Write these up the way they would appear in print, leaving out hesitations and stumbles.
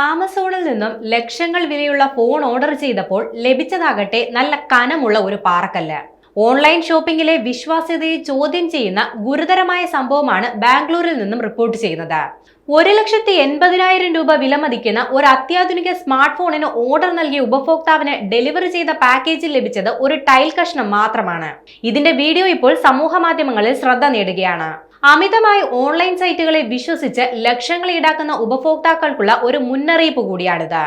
ആമസോണിൽ നിന്നും ലക്ഷങ്ങൾ വിലയുള്ള ഫോൺ ഓർഡർ ചെയ്തപ്പോൾ ലഭിച്ചതാകട്ടെ നല്ല കനമുള്ള ഒരു പാറക്കല്ല്. ഓൺലൈൻ ഷോപ്പിംഗിലെ വിശ്വാസ്യതയെ ചോദ്യം ചെയ്യുന്ന ഗുരുതരമായ സംഭവമാണ് ബാംഗ്ലൂരിൽ നിന്നും റിപ്പോർട്ട് ചെയ്യുന്നത്. 1,80,000 രൂപ വിലമതിക്കുന്ന ഒരു അത്യാധുനിക സ്മാർട്ട് ഫോണിന് ഓർഡർ നൽകിയ ഉപഭോക്താവിന് ഡെലിവറി ചെയ്ത പാക്കേജിൽ ലഭിച്ചത് ഒരു ടൈൽ കഷ്ണം മാത്രമാണ്. ഇതിന്റെ വീഡിയോ ഇപ്പോൾ സമൂഹ മാധ്യമങ്ങളിൽ ശ്രദ്ധ നേടുകയാണ്. അമിതമായി ഓൺലൈൻ സൈറ്റുകളെ വിശ്വസിച്ച് ലക്ഷങ്ങൾ ഈടാക്കുന്ന ഉപഭോക്താക്കൾക്കുള്ള ഒരു മുന്നറിയിപ്പ് കൂടിയാണിത്.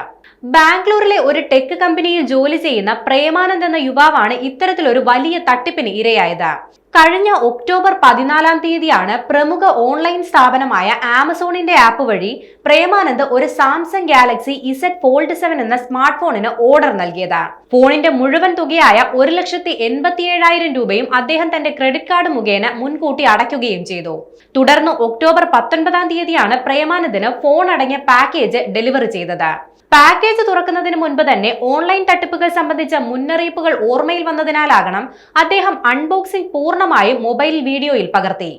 ബാംഗ്ലൂരിലെ ഒരു ടെക് കമ്പനിയിൽ ജോലി ചെയ്യുന്ന പ്രേമാനന്ദ് എന്ന യുവാവാണ് ഇത്തരത്തിലൊരു വലിയ തട്ടിപ്പിന് ഇരയായത്. കഴിഞ്ഞ ഒക്ടോബർ 14 പ്രമുഖ ഓൺലൈൻ സ്ഥാപനമായ ആമസോണിന്റെ ആപ്പ് വഴി പ്രേമാനന്ദ് ഒരു സാംസങ് ഗാലക്സി Z Fold 7 എന്ന സ്മാർട്ട് ഫോണിന് ഓർഡർ നൽകിയത്. ഫോണിന്റെ മുഴുവൻ തുകയായ 1,87,000 രൂപയും അദ്ദേഹം തന്റെ ക്രെഡിറ്റ് കാർഡ് മുഖേന മുൻകൂട്ടി അടയ്ക്കുകയും ചെയ്തു. തുടർന്ന് ഒക്ടോബർ 19 പ്രേമാനന്ദിന് ഫോൺ അടങ്ങിയ പാക്കേജ് ഡെലിവറി ചെയ്തത്. പാക്കേജ് തുറക്കുന്നതിന് മുൻപ് തന്നെ ഓൺലൈൻ തട്ടിപ്പുകൾ സംബന്ധിച്ച മുന്നറിയിപ്പുകൾ ഓർമ്മയിൽ വന്നതിനാലാകണം അദ്ദേഹം അൺബോക്സിംഗ് പൂർണ്ണമായും മൊബൈൽ വീഡിയോയിൽ പകർത്തി.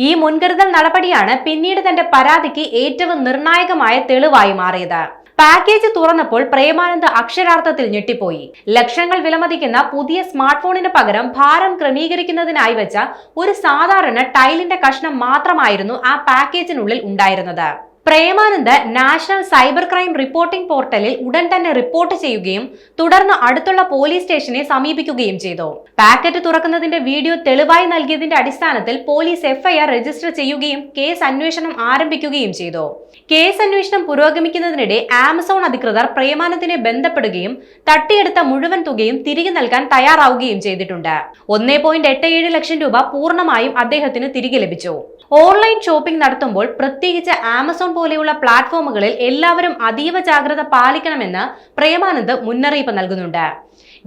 ഈ മുൻകരുതൽ നടപടിയാണ് പിന്നീട് തന്റെ പരാതിക്ക് ഏറ്റവും നിർണായകമായ തെളിവായി മാറിയത്. പാക്കേജ് തുറന്നപ്പോൾ പ്രേമാനന്ദ് അക്ഷരാർത്ഥത്തിൽ ഞെട്ടിപ്പോയി. ലക്ഷങ്ങൾ വിലമതിക്കുന്ന പുതിയ സ്മാർട്ട് ഫോണിന് പകരം ഭാരം ക്രമീകരിക്കുന്നതിനായി വെച്ച ഒരു സാധാരണ ടൈലിന്റെ കഷ്ണം മാത്രമായിരുന്നു ആ പാക്കേജിനുള്ളിൽ ഉണ്ടായിരുന്നത്. Premanand national cyber crime reporting പോർട്ടലിൽ ഉടൻ തന്നെ റിപ്പോർട്ട് ചെയ്യുകയും തുടർന്ന് അടുത്തുള്ള പോലീസ് സ്റ്റേഷനെ സമീപിക്കുകയും ചെയ്തു. പാക്കറ്റ് തുറക്കുന്നതിന്റെ വീഡിയോ തെളിവായി നൽകിയതിന്റെ അടിസ്ഥാനത്തിൽ പോലീസ് FIR രജിസ്റ്റർ ചെയ്യുകയും കേസ് അന്വേഷണം ആരംഭിക്കുകയും ചെയ്തു. കേസ് അന്വേഷണം പുരോഗമിക്കുന്നതിനിടെ ആമസോൺ അധികൃതർ പ്രേമാനന്ദിനെ ബന്ധപ്പെടുകയും തട്ടിയെടുത്ത മുഴുവൻ തുകയും തിരികെ നൽകാൻ തയ്യാറാവുകയും ചെയ്തിട്ടുണ്ട്. 1.87 ലക്ഷം രൂപ പൂർണ്ണമായും അദ്ദേഹത്തിന് തിരികെ ലഭിച്ചു. ഓൺലൈൻ ഷോപ്പിംഗ് നടത്തുമ്പോൾ പ്രത്യേകിച്ച് ആമസോൺ പോലെയുള്ള പ്ലാറ്റ്ഫോമുകളിൽ എല്ലാവരും അതീവ ജാഗ്രത പാലിക്കണമെന്ന് പ്രേമാനന്ദ് മുന്നറിയിപ്പ് നൽകുന്നുണ്ട്.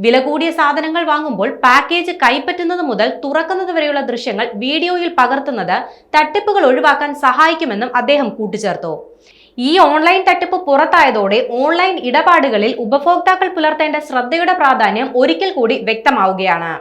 വില കൂടിയ സാധനങ്ങൾ വാങ്ങുമ്പോൾ പാക്കേജ് കൈപ്പറ്റുന്നത് മുതൽ തുറക്കുന്നത് വരെയുള്ള ദൃശ്യങ്ങൾ വീഡിയോയിൽ പകർത്തുന്നത് തട്ടിപ്പുകൾ ഒഴിവാക്കാൻ സഹായിക്കുമെന്നും അദ്ദേഹം കൂട്ടിച്ചേർത്തു. ഈ ഓൺലൈൻ തട്ടിപ്പ് പുറത്തായതോടെ ഓൺലൈൻ ഇടപാടുകളിൽ ഉപഭോക്താക്കൾ പുലർത്തേണ്ട ശ്രദ്ധയുടെ പ്രാധാന്യം ഒരിക്കൽ കൂടി വ്യക്തമാവുകയാണ്.